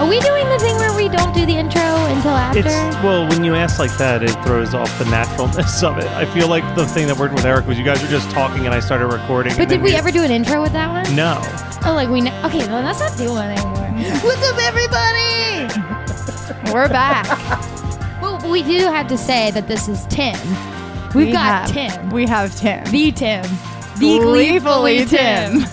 Are we doing the thing where we don't do the intro until after? Well, when you ask like that, it throws off the naturalness of it. I feel like the thing that worked with Eric was you guys were just talking and I started recording. But did we ever do an intro with that one? No. Oh, like okay, well, let's not do one anymore. What's up, everybody? We're back. Well, we do have to say that this is Tim. We have Tim. We have Tim. The Tim. The Gleefully Tim.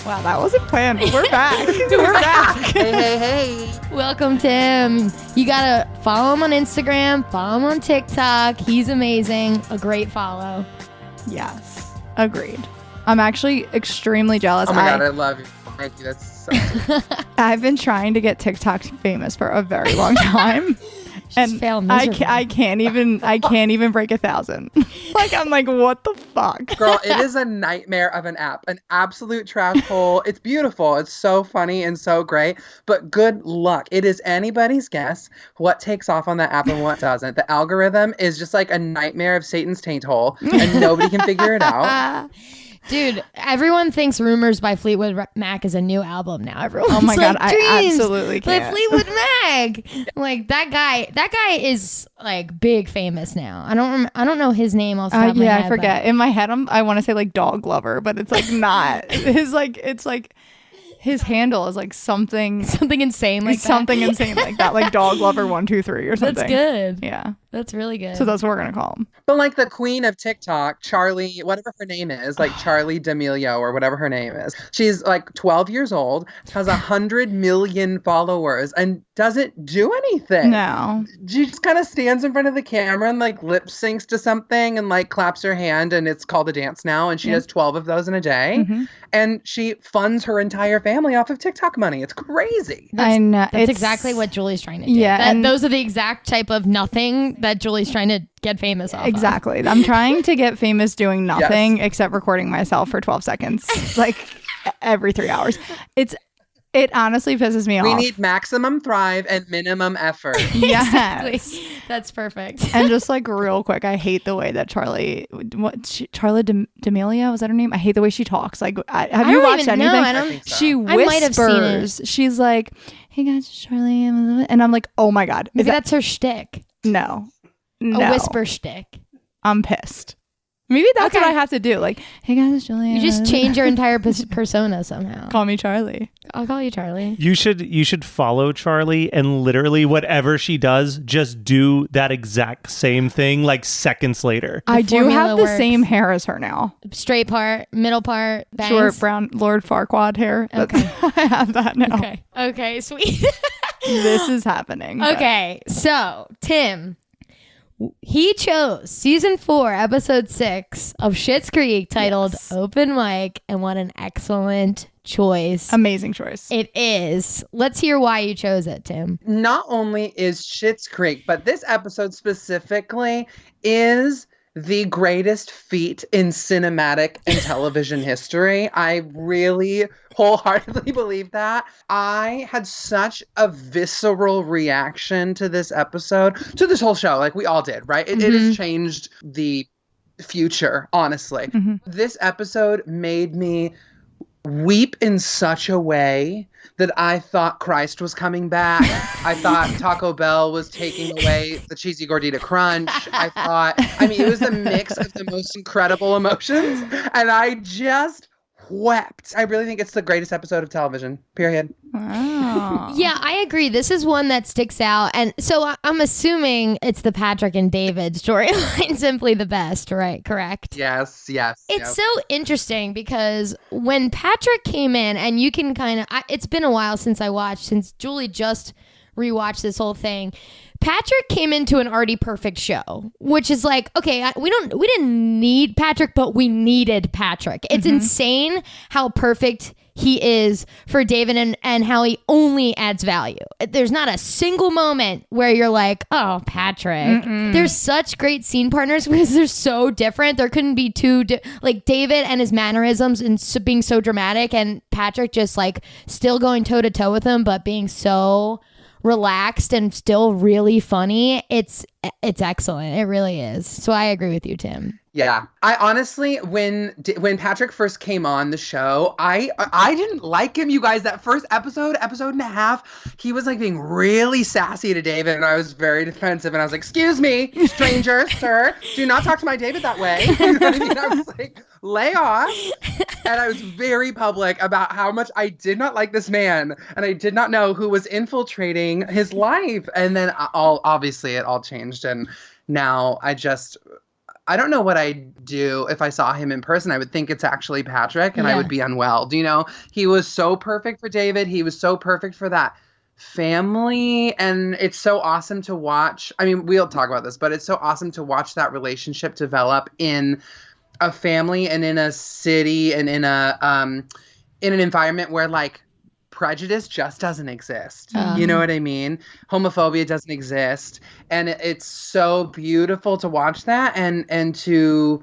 Wow, that wasn't planned. We're back. We're back. Hey. Welcome, Tim. You gotta follow him on Instagram, follow him on TikTok. He's amazing. A great follow. Yes, agreed. I'm actually extremely jealous. Oh my God, I love you. Thank you. That's so cool. I've been trying to get TikTok famous for a very long time. And I can't even break 1,000. Like, I'm like, what the fuck? Girl, it is a nightmare of an app. An absolute trash hole. It's beautiful. It's so funny and so great. But good luck. It is anybody's guess what takes off on that app and what doesn't. The algorithm is just like a nightmare of Satan's taint hole. And nobody can figure it out. Dude, everyone thinks Rumors by Fleetwood Mac is a new album now. Everyone's oh my God, like, I absolutely can't. By Fleetwood Mac. Like that guy is like big famous now. I don't know his name off the top of my head. I forget. But... In my head I want to say like Dog Lover, but it's like not. It's like his handle is like something insane like something insane like that, like Dog Lover 123 or something. That's good. Yeah. That's really good. So that's what we're going to call him. But like the queen of TikTok, Charlie, whatever her name is, like Charlie D'Amelio or whatever her name is. She's like 12 years old, has 100 million followers and doesn't do anything. No. She just kind of stands in front of the camera and like lip syncs to something and like claps her hand and it's called a dance now. And she has 12 of those in a day. Mm-hmm. And she funds her entire family off of TikTok money. It's crazy. I know. That's exactly what Julie's trying to do. Yeah. Those are the exact type of nothing that Julie's trying to get famous off exactly of. I'm trying to get famous doing nothing except recording myself for 12 seconds like every 3 hours. It honestly pisses me off. We need maximum thrive and minimum effort. Exactly. That's perfect. And just like real quick, I hate the way that Charlie D'Amelio, was that her name? I hate the way she talks. Like, have you watched anything? No, I don't think so. She whispers. I might have seen it. She's like, "Hey guys, it's Charlie," and I'm like, "Oh my God, maybe that's her shtick." No, a whisper shtick. I'm pissed. Maybe that's what I have to do. Like, "Hey guys, it's Julia." You just change your entire persona somehow. Call me Charlie. I'll call you Charlie. You should follow Charlie and literally whatever she does, just do that exact same thing like seconds later. I do have the same hair as her now. Straight part, middle part, bangs. Short brown Lord Farquaad hair. Okay. I have that now. Okay, sweet. This is happening. Okay, so Tim. He chose season 4, episode 6 of Schitt's Creek titled Open Mic, and what an excellent choice. Amazing choice. It is. Let's hear why you chose it, Tim. Not only is Schitt's Creek, but this episode specifically is the greatest feat in cinematic and television history. I really wholeheartedly believe that. I had such a visceral reaction to this episode, to this whole show, like we all did, right? It has changed the future, honestly. Mm-hmm. This episode made me weep in such a way that I thought Christ was coming back. I thought Taco Bell was taking away the cheesy gordita crunch. It was a mix of the most incredible emotions, and I just wept. I really think it's the greatest episode of television, period. Wow. Yeah, I agree. This is one that sticks out. And so I'm assuming it's the Patrick and David storyline, simply the best, right? Correct? Yes. It's so interesting because when Patrick came in, and you can kind of, it's been a while since Julie just rewatched this whole thing. Patrick came into an already perfect show, which is like, okay, we didn't need Patrick, but we needed Patrick. It's insane how perfect he is for David and how he only adds value. There's not a single moment where you're like, oh, Patrick. There's such great scene partners because they're so different. There couldn't be two, like David and his mannerisms and being so dramatic, and Patrick just like still going toe to toe with him, but being so relaxed and still really funny. It's excellent. It really is. So I agree with you, Tim. Yeah. I honestly, when Patrick first came on the show, I didn't like him, you guys. That first episode and a half, he was like being really sassy to David, and I was very defensive, and I was like, excuse me, stranger, sir, do not talk to my David that way. You know what I mean? I was like, lay off. And I was very public about how much I did not like this man, and I did not know who was infiltrating his life. And then obviously it all changed, and now I don't know what I'd do if I saw him in person. I would think it's actually Patrick, and I would be unwell. Do you know? He was so perfect for David. He was so perfect for that family. And it's so awesome to watch. I mean, we'll talk about this, but it's so awesome to watch that relationship develop in a family and in a city and in an environment where like prejudice just doesn't exist. You know what I mean? Homophobia doesn't exist. And it's so beautiful to watch that and to,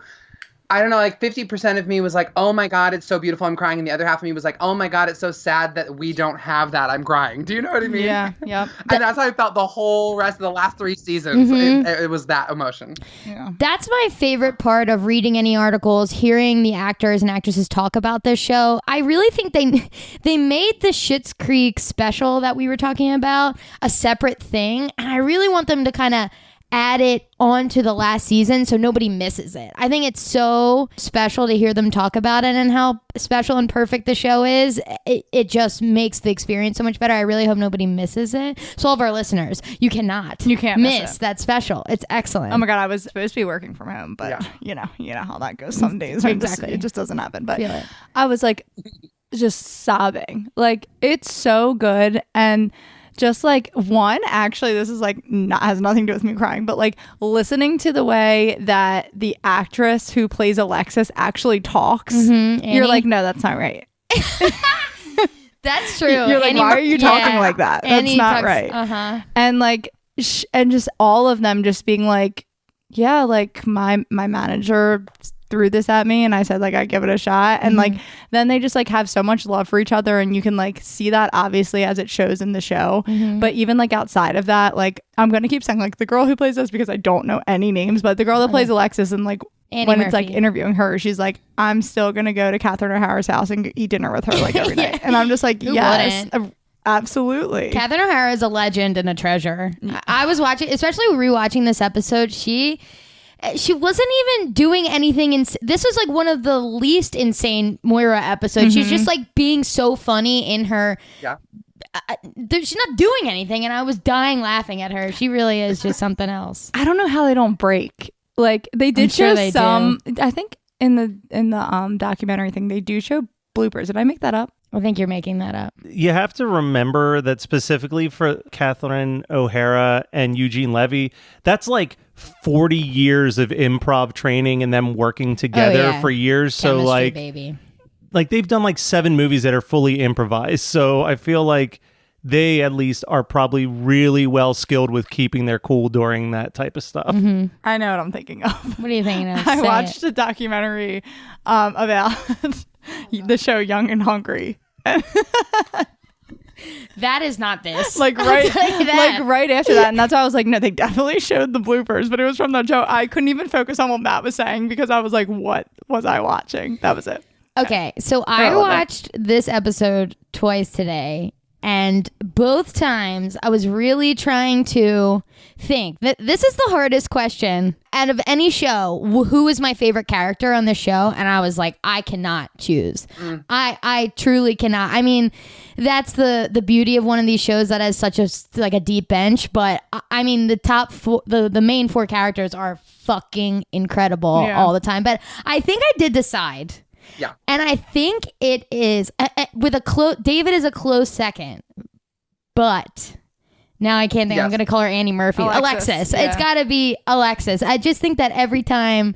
I don't know, like 50% of me was like, oh my God, it's so beautiful, I'm crying. And the other half of me was like, oh my God, it's so sad that we don't have that, I'm crying. Do you know what I mean? Yeah. Yep. And that's how I felt the whole rest of the last 3 seasons. It was that emotion. Yeah. That's my favorite part of reading any articles, hearing the actors and actresses talk about this show. I really think they made the Schitt's Creek special that we were talking about a separate thing. And I really want them to kind of add it onto the last season so nobody misses it. I think it's so special to hear them talk about it and how special and perfect the show is. It just makes the experience so much better. I really hope nobody misses it. So all of our listeners, you can't miss that special. It's excellent. Oh my God, I was supposed to be working from home, but you know how that goes some days. Exactly. It just doesn't happen. But I was like just sobbing. Like, it's so good. And just like actually, this is like has nothing to do with me crying, but like listening to the way that the actress who plays Alexis actually talks, you're like, no, that's not right. That's true. You're like, why are you talking like that? That's not right. And like, and just all of them just being like, yeah, like my manager threw this at me and I said like I'd give it a shot, and like then they just like have so much love for each other, and you can like see that obviously as it shows in the show, but even like outside of that, like I'm gonna keep saying like the girl who plays this because I don't know any names, but the girl that plays Alexis, and like Annie when Murphy. It's like interviewing her, she's like, I'm still gonna go to Catherine O'Hara's house and eat dinner with her like every night, and I'm just like, yes, absolutely. Catherine O'Hara is a legend and a treasure. I was watching, especially rewatching this episode, she wasn't even doing anything. This was like one of the least insane Moira episodes. She's just like being so funny in her. Yeah. She's not doing anything, and I was dying laughing at her. She really is just something else. I don't know how they don't break. Like they did show some. I think in the documentary thing they do show bloopers. Did I make that up? I think you're making that up. You have to remember that specifically for Catherine O'Hara and Eugene Levy, that's like 40 years of improv training and them working together for years. Chemistry, so like, baby. Like they've done like 7 movies that are fully improvised. So I feel like they at least are probably really well skilled with keeping their cool during that type of stuff. I know what I'm thinking of. What are you thinking of? I watched a documentary about the show Young and Hungry. That is not this. Like right after that, and that's why I was like, no, they definitely showed the bloopers, but it was from that show. I couldn't even focus on what Matt was saying because I was like, what was I watching? That was it. Okay, so I watched this episode twice today, and both times I was really trying to think that this is the hardest question out of any show. Who is my favorite character on the show? And I was like, I cannot choose. I truly cannot. I mean, that's the beauty of one of these shows that has such a deep bench. But I mean, the top 4, the main 4 characters are fucking incredible all the time. But I think I did decide. Yeah. And I think it is with David is a close second, but now I can't think. I'm going to call her Annie Murphy. Alexis. Yeah. It's got to be Alexis. I just think that every time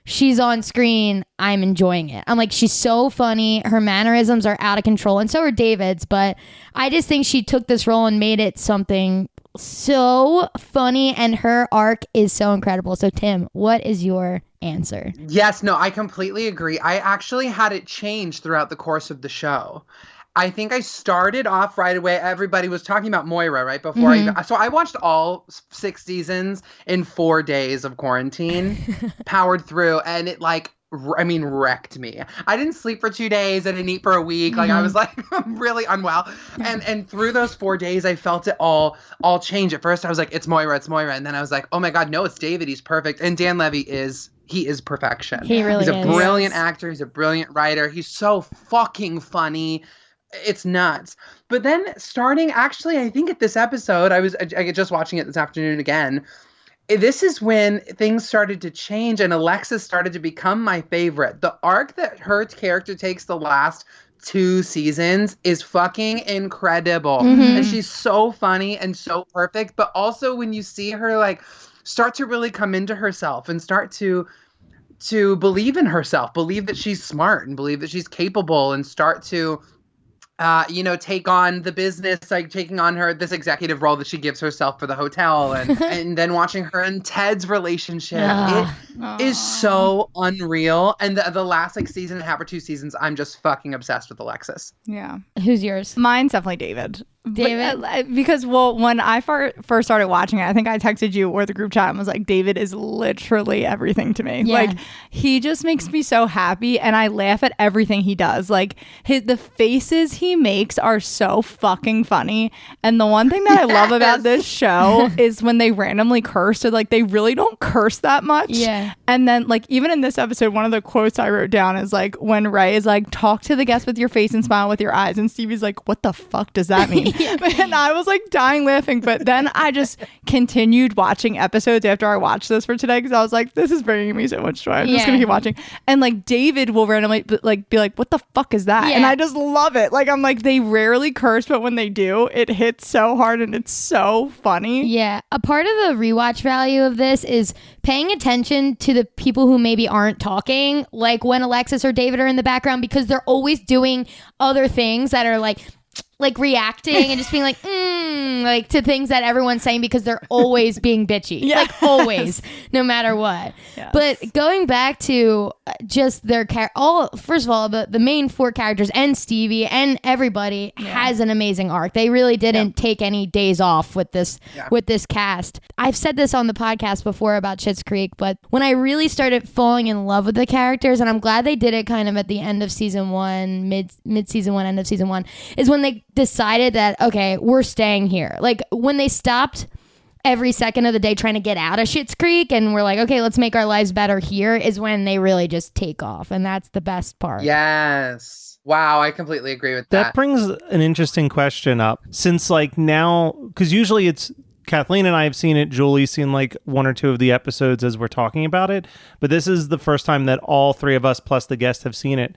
she's on screen, I'm enjoying it. I'm like, she's so funny. Her mannerisms are out of control, and so are David's. But I just think she took this role and made it something so funny, and her arc is so incredible. So Tim, what is your answer? Yes, no, I completely agree. I actually had it change throughout the course of the show. I think I started off right away. Everybody was talking about Moira right before so I watched all 6 seasons in 4 days of quarantine, powered through, and it wrecked me. I didn't sleep for 2 days. I didn't eat for a week. Like I was like really unwell. And through those 4 days, I felt it all change. At first, I was like, it's Moira. And then I was like, oh my God, no, it's David. He's perfect. And Dan Levy is perfection. He really is. He's a brilliant actor. He's a brilliant writer. He's so fucking funny. It's nuts. But then starting, actually, I think at this episode, I just watching it this afternoon again. This is when things started to change and Alexis started to become my favorite. The arc that her character takes the last 2 seasons is fucking incredible. And she's so funny and so perfect. But also when you see her like start to really come into herself and start to believe in herself, believe that she's smart and believe that she's capable and start to take on the business, like taking on this executive role that she gives herself for the hotel and then watching her and Ted's relationship. It is so unreal. And the last season and a half or 2 seasons, I'm just fucking obsessed with Alexis. Yeah. Who's yours? Mine's definitely David. Because when I first started watching it, I think I texted you or the group chat and was like, David is literally everything to me. Like he just makes me so happy and I laugh at everything he does. Like the faces he makes are so fucking funny. And the one thing that I love about this show is when they randomly curse, or like they really don't curse that much. Yeah. And then like even in this episode, one of the quotes I wrote down is like when Ray is like, talk to the guests with your face and smile with your eyes, and Stevie's like, what the fuck does that mean? And I was like dying laughing, but then I just continued watching episodes after I watched this for today because I was like, this is bringing me so much joy. I'm just gonna keep watching. And like David will randomly be like, what the fuck is that? And I just love it. Like I'm like, they rarely curse, but when they do, it hits so hard and it's so funny. Yeah, a part of the rewatch value of this is paying attention to the people who maybe aren't talking, like when Alexis or David are in the background, because they're always doing other things that are like reacting and just being like to things that everyone's saying because they're always being bitchy. Like always, no matter what. But going back to just their first of all, the main 4 characters and Stevie and everybody has an amazing arc. They really didn't take any days off with this cast. I've said this on the podcast before about Schitt's Creek, but when I really started falling in love with the characters, and I'm glad they did it kind of at the end of season 1, mid season 1, end of season 1, is when they decided that, okay, we're staying here. Like when they stopped every second of the day trying to get out of Schitt's Creek and we're like, okay, let's make our lives better here, is when they really just take off. And that's the best part. Yes. Wow, I completely agree with that. That brings an interesting question up. Since like now, because usually it's Kathleen and I have seen it, Julie's seen like 1 or 2 of the episodes as we're talking about it, but this is the first time that all 3 of us plus the guest have seen it.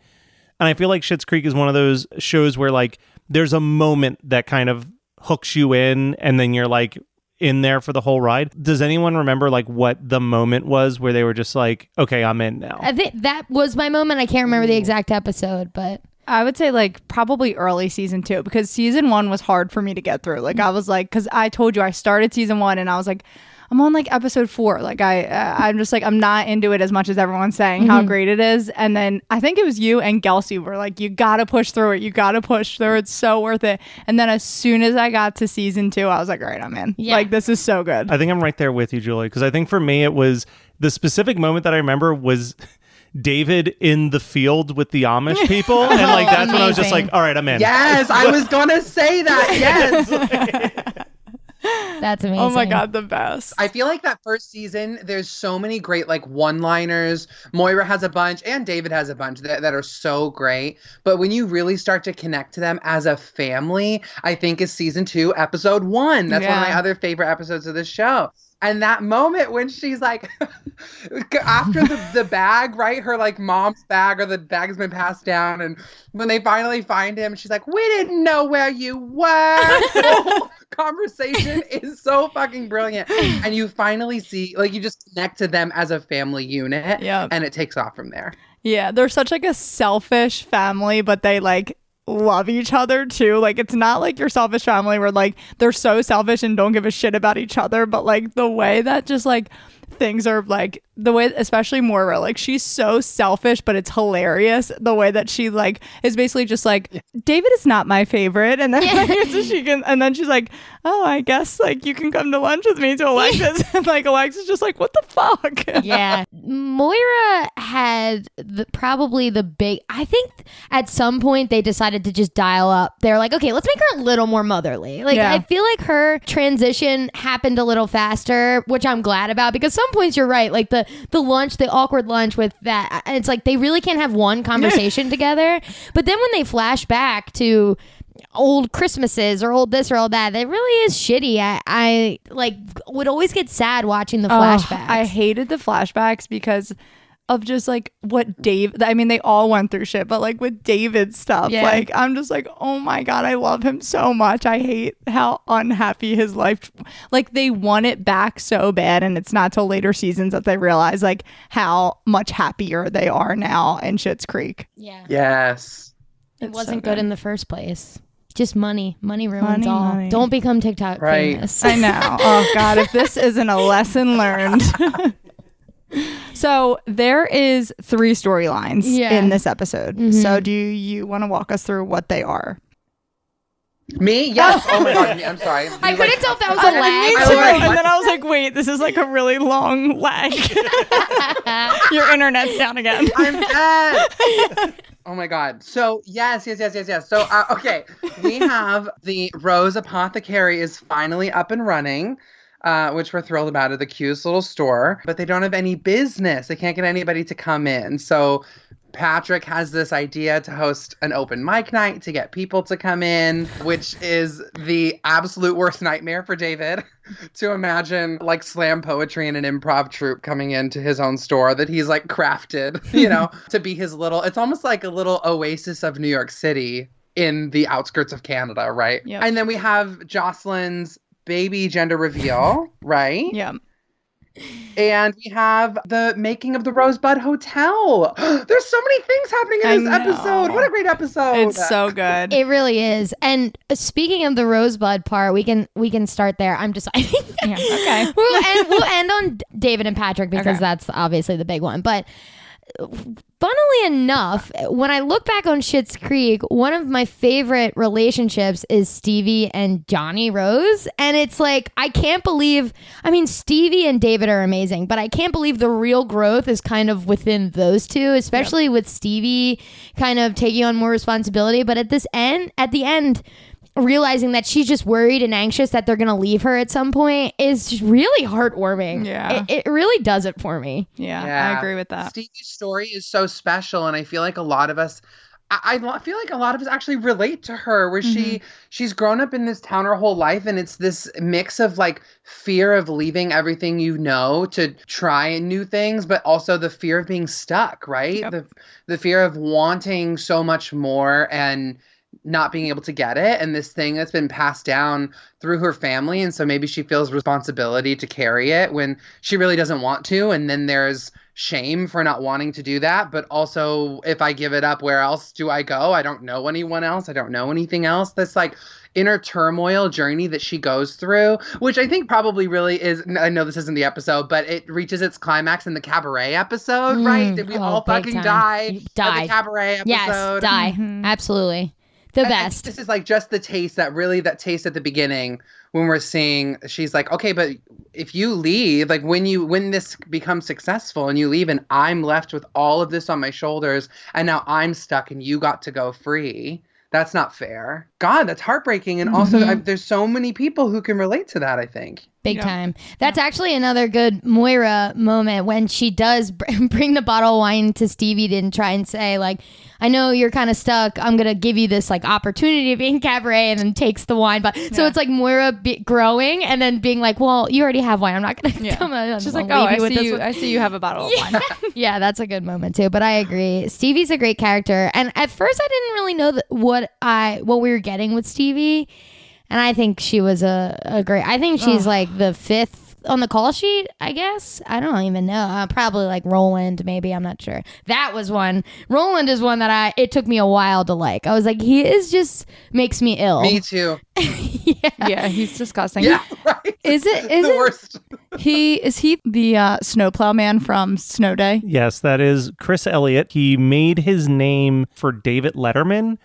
And I feel like Schitt's Creek is one of those shows where like there's a moment that kind of hooks you in and then you're like in there for the whole ride. Does anyone remember like what the moment was where they were just like, okay, I'm in now? I think that was my moment. I can't remember the exact episode, but I would say like probably early season 2, because season 1 was hard for me to get through. Like I was like, because I told you I started season 1 and I was like, I'm on like episode 4. Like I'm just like, I'm not into it as much as everyone's saying how great it is. And then I think it was you and Kelsey were like, you gotta push through it. You gotta push through it. It's so worth it. And then as soon as I got to season 2, I was like, all right, I'm in. Like this is so good. I think I'm right there with you, Julie, because I think for me it was the specific moment that I remember was David in the field with the Amish people. And like that's when I was just like, all right, I'm in. Yes, I was gonna say that. Yes. That's amazing. Oh my God, the best. I feel like that first season, there's so many great like one-liners. Moira has a bunch and David has a bunch that are so great. But when you really start to connect to them as a family, I think is season 2, episode 1. That's one of my other favorite episodes of the show. And that moment when she's like, after the bag, right? Her like mom's bag, or the bag has been passed down. And when they finally find him, she's like, we didn't know where you were. The whole conversation is so fucking brilliant. And you finally see, like, you just connect to them as a family unit. Yeah. And it takes off from there. Yeah. They're such like a selfish family, but they like love each other too. Like it's not like your selfish family where like they're so selfish and don't give a shit about each other, but like the way that just like things are like the way, especially Moira, like she's so selfish, but it's hilarious the way that she like is basically just like, David is not my favorite, and then and then she's like, oh, I guess like you can come to lunch with me to Alexis, and like Alexis just like, what the fuck? Yeah, Moira had probably the big. I think at some point they decided to just dial up. They're like, okay, let's make her a little more motherly. Like I feel like her transition happened a little faster, which I'm glad about, because some points you're right, like the lunch, the awkward lunch with that, it's like they really can't have one conversation together. But then when they flash back to old Christmases or old this or old that, it really is shitty. I like would always get sad watching the flashbacks. I hated the flashbacks because of just like what Dave, I mean, they all went through shit, but like with David's stuff, like I'm just like, oh my God, I love him so much. I hate how unhappy his life, like they want it back so bad, and it's not till later seasons that they realize like how much happier they are now in Schitt's Creek. Yeah. Yes. It wasn't so good in the first place. Just money. Money ruins all. Money. Don't become TikTok famous. I know. Oh God, if this isn't a lesson learned. So there is 3 storylines in this episode. Mm-hmm. So do you want to walk us through what they are? Me? Yes. Oh my God. I'm sorry. I couldn't tell if that was a lag. And then I was like, wait, this is like a really long lag. Your internet's down again. I'm dead. Oh my God. So yes. So, okay. We have the Rose Apothecary is finally up and running. Which we're thrilled about, at the cutest little store, but they don't have any business. They can't get anybody to come in. So Patrick has this idea to host an open mic night to get people to come in, which is the absolute worst nightmare for David to imagine, like slam poetry and an improv troupe coming into his own store that he's like crafted, you know, to be his little, it's almost like a little oasis of New York City in the outskirts of Canada, right? Yep. And then we have Jocelyn's baby gender reveal, right? Yeah. And we have the making of the Rosebud Hotel. There's so many things happening in this episode. What a great episode. It's so good. It really is. And speaking of the Rosebud part, we can start there. I'm deciding. Yeah, okay. We'll end on David and Patrick because that's obviously the big one. But funnily enough, when I look back on Schitt's Creek, one of my favorite relationships is Stevie and Johnny Rose. And it's like, I can't believe, I mean, Stevie and David are amazing, but I can't believe the real growth is kind of within those two, especially with Stevie kind of taking on more responsibility. But at the end, realizing that she's just worried and anxious that they're going to leave her at some point is really heartwarming. Yeah. It really does it for me. Yeah, I agree with that. Stevie's story is so special, and I feel like a lot of us, I feel like a lot of us actually relate to her, where she's grown up in this town her whole life, and it's this mix of like fear of leaving everything you know to try new things, but also the fear of being stuck, right? Yep. The fear of wanting so much more and not being able to get it, and this thing that's been passed down through her family, and so maybe she feels responsibility to carry it when she really doesn't want to, and then there's shame for not wanting to do that. But also, if I give it up, where else do I go? I don't know anyone else. I don't know anything else. This like inner turmoil journey that she goes through, which I think probably really is, I know this isn't the episode, but it reaches its climax in the cabaret episode, right? Did we all fucking die at the cabaret episode? Yes, die. Mm-hmm. Absolutely. The best. This is like just the taste, that taste at the beginning when we're seeing, she's like, okay, but if you leave, like when this becomes successful and you leave and I'm left with all of this on my shoulders and now I'm stuck and you got to go free, that's not fair. God, that's heartbreaking. And also there's so many people who can relate to that, I think. Big time. That's actually another good Moira moment when she does bring the bottle of wine to Stevie to try and say, like, I know you're kind of stuck. I'm going to give you this like opportunity to be in cabaret, and then takes the wine. But so it's like Moira growing and then being like, well, you already have wine. I'm not going to come on. She's like, oh, I see you have a bottle of wine. Yeah, that's a good moment too. But I agree. Stevie's a great character. And at first I didn't really know what we were getting with Stevie. And I think she was a great, I think she's like the 5th on the call sheet, I guess. I don't even know. Probably like Roland, maybe. I'm not sure. That was one. Roland is one that it took me a while to like. I was like, he is just makes me ill. Me too. Yeah, he's disgusting. Yeah, right. Is it worst? Is he the snowplow man from Snow Day? Yes, that is Chris Elliott. He made his name for David Letterman,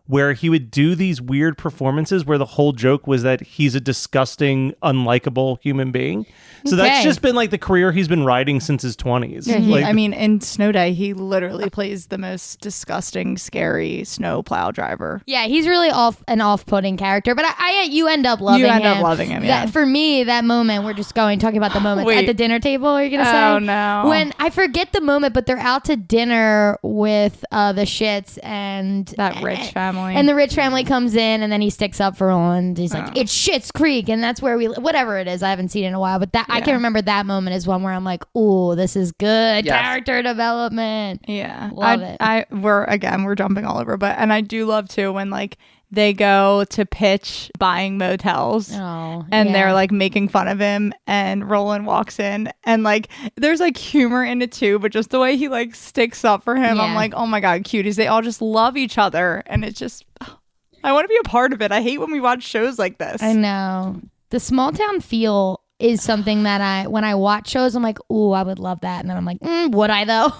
where he would do these weird performances where the whole joke was that he's a disgusting, unlikable human being. So that's just been like the career he's been riding since his 20s. Yeah, I mean, in Snow Day, he literally plays the most disgusting, scary snowplow driver. Yeah, he's really off-putting character, but you end up loving him. You end up loving him, yeah. For me, that moment, we're just talking about the moments at the dinner table, are you going to say? Oh, no. When, I forget the moment, but they're out to dinner with the Schitts and... That rich family. And the rich family comes in, and then he sticks up for Roland. He's like, it's Schitt's Creek, and that's where whatever it is, I haven't seen it in a while, but I can remember that moment is one where I'm like, ooh, this is good character development. Yeah. Love it. We're jumping all over, and I do love too when like they go to pitch buying motels and they're like making fun of him, and Roland walks in, and like there's like humor in it too, but just the way he like sticks up for him, I'm like, oh my God, cuties. They all just love each other, and it's just, I want to be a part of it. I hate when we watch shows like this. I know. The small town feel is something that when I watch shows, I'm like, ooh, I would love that. And then I'm like, would I though?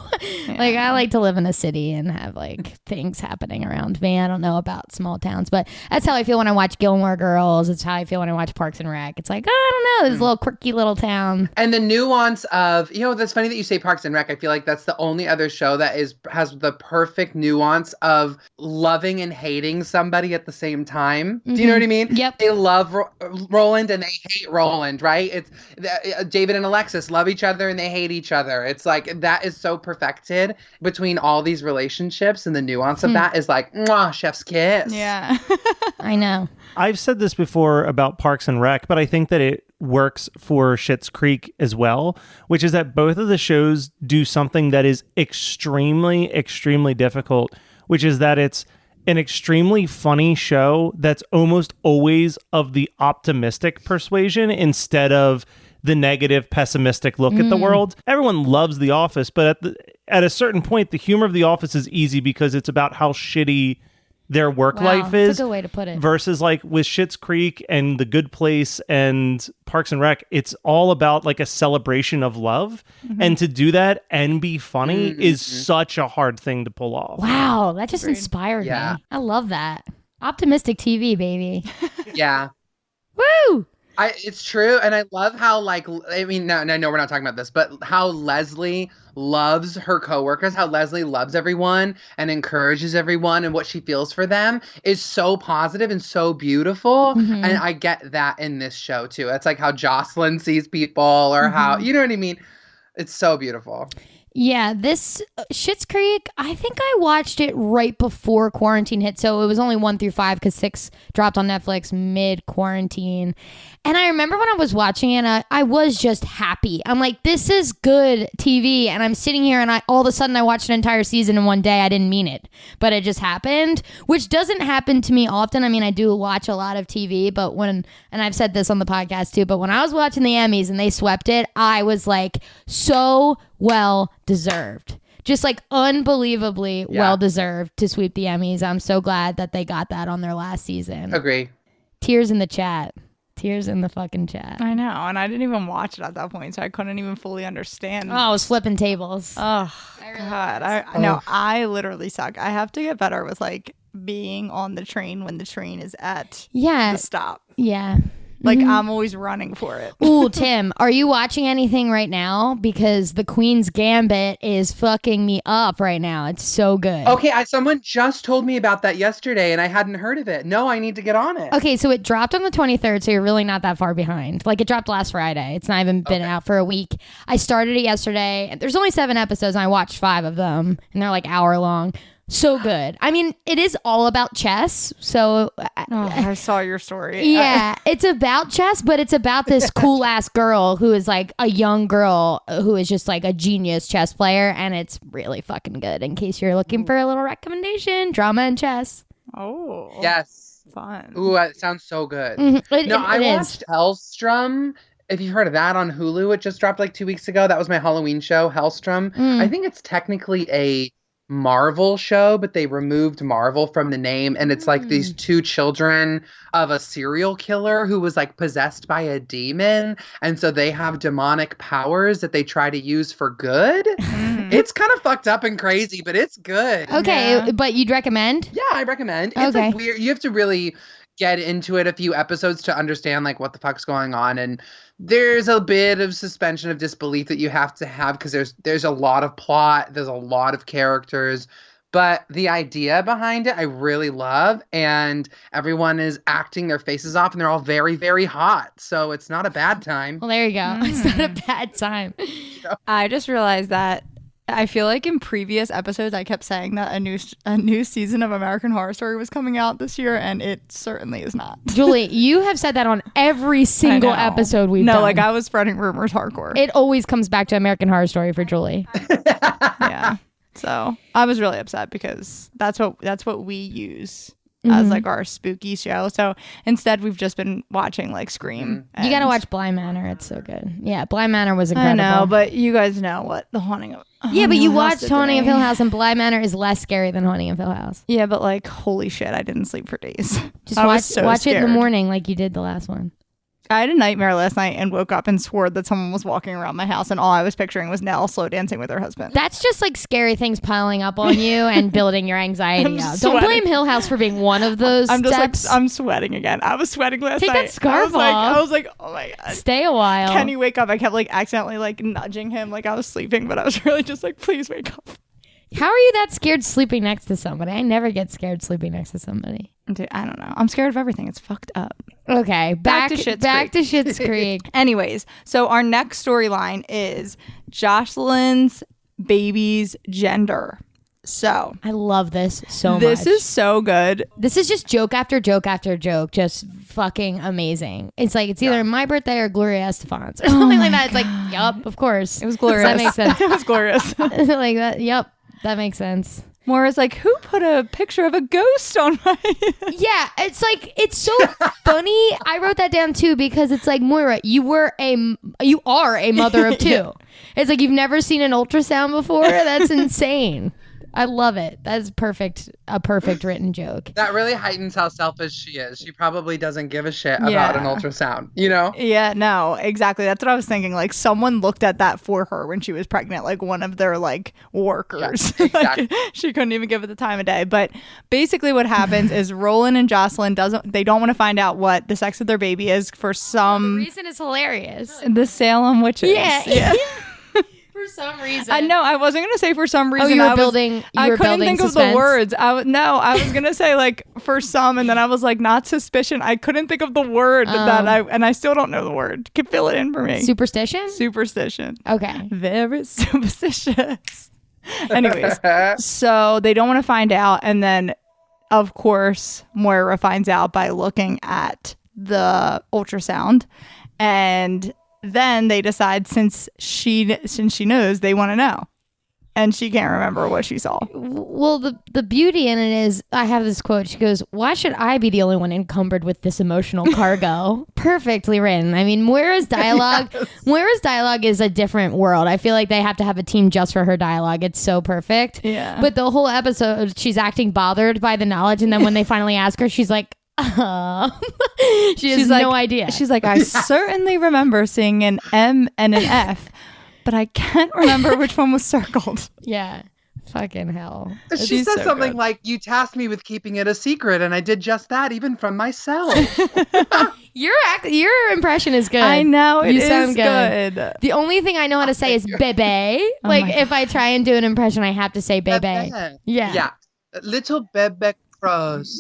Like, I like to live in a city and have like things happening around me. I don't know about small towns, but that's how I feel when I watch Gilmore Girls. It's how I feel when I watch Parks and Rec. It's like, I don't know, this little quirky little town. And the nuance of, that's funny that you say Parks and Rec. I feel like that's the only other show that has the perfect nuance of loving and hating somebody at the same time. Do you know what I mean? Yep. They love Roland and they hate Roland, right? It's David and Alexis love each other and they hate each other. It's like that is so perfected between all these relationships, and the nuance of that is like, mwah, chef's kiss. Yeah. I know. I've said this before about Parks and Rec, but I think that it works for Schitt's Creek as well, which is that both of the shows do something that is extremely, extremely difficult, which is that it's an extremely funny show that's almost always of the optimistic persuasion instead of the negative, pessimistic look at the world. Everyone loves The Office, but at a certain point, the humor of The Office is easy because it's about how shitty their work life is. That's a good way to put it. Versus like with Schitt's Creek and The Good Place and Parks and Rec, it's all about like a celebration of love. And to do that and be funny is such a hard thing to pull off. Wow, that just inspired me. I love that. Optimistic TV, baby. Yeah. Woo! It's true, and I love how, like, I mean, no, we're not talking about this, but how Leslie loves her coworkers, how Leslie loves everyone and encourages everyone, and what she feels for them is so positive and so beautiful, and I get that in this show, too. It's like how Jocelyn sees people, or how, you know what I mean? It's so beautiful. Yeah, this Schitt's Creek, I think I watched it right before quarantine hit. So it was only 1 through 5 because 6 dropped on Netflix mid-quarantine. And I remember when I was watching it, I was just happy. I'm like, this is good TV. And I'm sitting here and all of a sudden I watched an entire season in one day. I didn't mean it, but it just happened, which doesn't happen to me often. I mean, I do watch a lot of TV, but and I've said this on the podcast too, but when I was watching the Emmys and they swept it, I was like, so well deserved. Just like unbelievably well deserved to sweep the Emmys. I'm so glad that they got that on their last season. Agree. Tears in the chat. Tears in the fucking chat. I know. And I didn't even watch it at that point, so I couldn't even fully understand. Oh, I was flipping tables. Oh, God. I literally suck. I have to get better with like being on the train when the train is at the stop. Yeah. Like, I'm always running for it. Ooh, Tim, are you watching anything right now? Because The Queen's Gambit is fucking me up right now. It's so good. Okay, someone just told me about that yesterday, and I hadn't heard of it. No, I need to get on it. Okay, so it dropped on the 23rd, so you're really not that far behind. Like, it dropped last Friday. It's not even been out for a week. I started it yesterday. There's only 7 episodes, and I watched 5 of them, and they're like hour long. So good. I mean, it is all about chess. So I saw your story. Yeah, it's about chess, but it's about this cool ass girl who is like a young girl who is just like a genius chess player, and it's really fucking good. In case you're looking for a little recommendation, drama and chess. Oh, yes, fun. Ooh, it sounds so good. I watched Hellstrom. If you've heard of that on Hulu, it just dropped like 2 weeks ago. That was my Halloween show, Hellstrom. I think it's technically a Marvel show, but they removed Marvel from the name. And it's like these two children of a serial killer who was like possessed by a demon. And so they have demonic powers that they try to use for good. It's kind of fucked up and crazy, but it's good. Okay, but you'd recommend? Yeah, I recommend. It's like weird. You have to really get into it a few episodes to understand like what the fuck's going on, and there's a bit of suspension of disbelief that you have to have because there's a lot of plot, there's a lot of characters, but the idea behind it I really love, and everyone is acting their faces off, and they're all very, very hot, so it's not a bad time. Well, there you go. It's not a bad time. I just realized that I feel like in previous episodes I kept saying that a new season of American Horror Story was coming out this year, and it certainly is not. Julie, you have said that on every single episode we've done. No, like I was spreading rumors hardcore. It always comes back to American Horror Story for Julie. Yeah. So I was really upset because that's what we use as like our spooky show. So instead we've just been watching like Scream. You gotta watch Bly Manor. It's so good. Yeah, Bly Manor was incredible. I know, but you guys know what the Haunting of Yeah, but you watched Haunting of Hill House, and Bly Manor is less scary than Haunting of Hill House. Yeah, but like holy shit, I didn't sleep for days. Just watch it in the morning like you did the last one. I had a nightmare last night and woke up and swore that someone was walking around my house, and all I was picturing was Nell slow dancing with her husband. That's just like scary things piling up on you and building your anxiety up. Don't blame Hill House for being one of those steps. I'm sweating again. I was sweating last night. Take that scarf off. I was like, oh my God. Stay a while. Can you wake up? I kept like accidentally like nudging him like I was sleeping, but I was really just like, please wake up. How are you that scared sleeping next to somebody? I never get scared sleeping next to somebody. Dude, I don't know. I'm scared of everything. It's fucked up. Okay, back to Schitt's Creek. Anyways, so our next storyline is Jocelyn's baby's gender. So I love this so much. This is so good. This is just joke after joke after joke, just fucking amazing. It's like it's either my birthday or Gloria Estefan's or something like that. It's like, yup, of course. It was glorious. That makes sense. It was glorious. Like that. Yup, that makes sense. Moira's like, who put a picture of a ghost on my... Yeah, it's like, it's so funny. I wrote that down too because it's like, Moira, you are a mother of two. Yeah. It's like, you've never seen an ultrasound before? That's insane. I love it. That's perfect. A perfect written joke. That really heightens how selfish she is. She probably doesn't give a shit about an ultrasound, you know? Yeah, no, exactly. That's what I was thinking. Like someone looked at that for her when she was pregnant, like one of their like workers. Yeah, exactly. Like, she couldn't even give it the time of day. But basically what happens is Roland and Jocelyn they don't want to find out what the sex of their baby is for some... The reason is hilarious. The Salem witches. Yeah. For some reason. I know. I wasn't going to say for some reason. Oh, you were building I couldn't think suspense. of the words. I was going to say like for some, and then I was like, not suspicion. I couldn't think of the word and I still don't know the word. Can fill it in for me. Superstition? Superstition. Okay. Very superstitious. Anyways, so they don't want to find out. And then, of course, Moira finds out by looking at the ultrasound. And then they decide since she knows, they want to know, and she can't remember what she saw. Well, the beauty in it is, I have this quote. She goes, "Why should I be the only one encumbered with this emotional cargo?" Perfectly written. I mean, Moira's dialogue is a different world. I feel like they have to have a team just for her dialogue. It's so perfect. Yeah. But the whole episode, she's acting bothered by the knowledge, and then when they finally ask her, she's like, she's no idea. She's like, I certainly remember seeing an M and an F, but I can't remember which one was circled. Yeah. Fucking hell. She says so something like, you tasked me with keeping it a secret, and I did just that, even from myself. Your impression is good. I know, you sound good. The only thing I know how to say is bebe. Like, if I try and do an impression, I have to say bebe. Yeah. Yeah. Little bebe cross.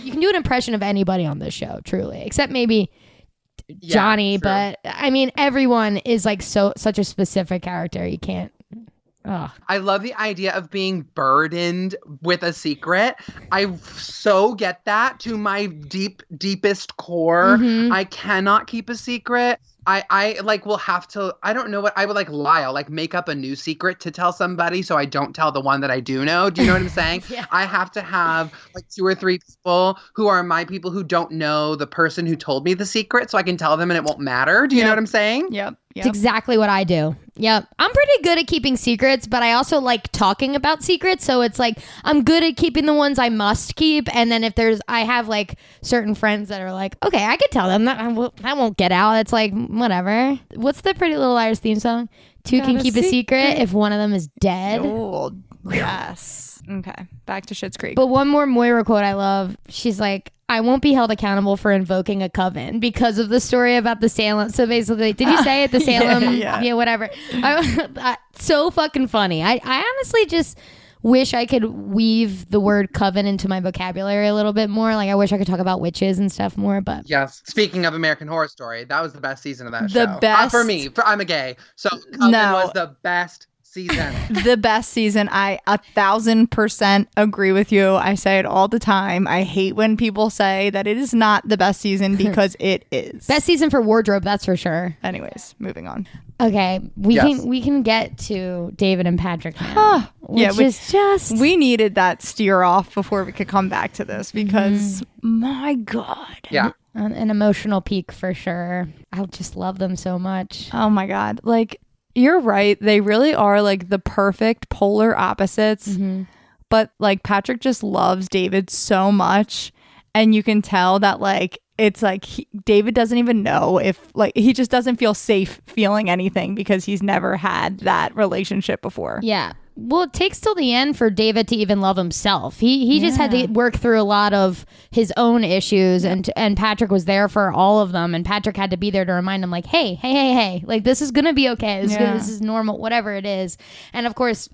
You can do an impression of anybody on this show, truly, except maybe Johnny. But I mean, everyone is like such a specific character. You can't. Ugh. I love the idea of being burdened with a secret. I so get that to my deepest core. Mm-hmm. I cannot keep a secret. I like will have to, I don't know what, I would like lie. I'll like make up a new secret to tell somebody so I don't tell the one that I do know. Do you know what I'm saying? Yeah. I have to have like 2 or 3 people who are my people who don't know the person who told me the secret so I can tell them and it won't matter. Do you know what I'm saying? Yep. It's exactly what I do. Yep. I'm pretty good at keeping secrets, but I also like talking about secrets. So it's like I'm good at keeping the ones I must keep. And then if I have like certain friends that are like, okay, I could tell them that I won't get out. It's like, whatever. What's the Pretty Little Liars theme song? Two can keep a secret if one of them is dead. Oh, yes. Okay. Back to Schitt's Creek. But one more Moira quote I love. She's like, I won't be held accountable for invoking a coven because of the story about the Salem. So basically, did you say it? The Salem? Yeah, whatever. So fucking funny. I honestly just wish I could weave the word coven into my vocabulary a little bit more. Like I wish I could talk about witches and stuff more, but. Yes. Speaking of American Horror Story, that was the best season of that show. The best. For me. I'm a gay. So Coven was the best season. The best season. I 1,000% agree with you. I say it all the time. I hate when people say that it is not the best season because it is. Best season for wardrobe, that's for sure. Anyways, moving on. Okay, we can get to David and Patrick now. We needed that steer off before we could come back to this because my God. Yeah. An emotional peak for sure. I just love them so much. Oh my God. Like, you're right. They really are like the perfect polar opposites. Mm-hmm. But like Patrick just loves David so much. And you can tell that like it's like David doesn't even know if like he just doesn't feel safe feeling anything because he's never had that relationship before. Yeah. Well, it takes till the end for David to even love himself. He just had to work through a lot of his own issues, and Patrick was there for all of them, and Patrick had to be there to remind him, like, hey, like this is gonna be okay. This is normal, whatever it is. And of course,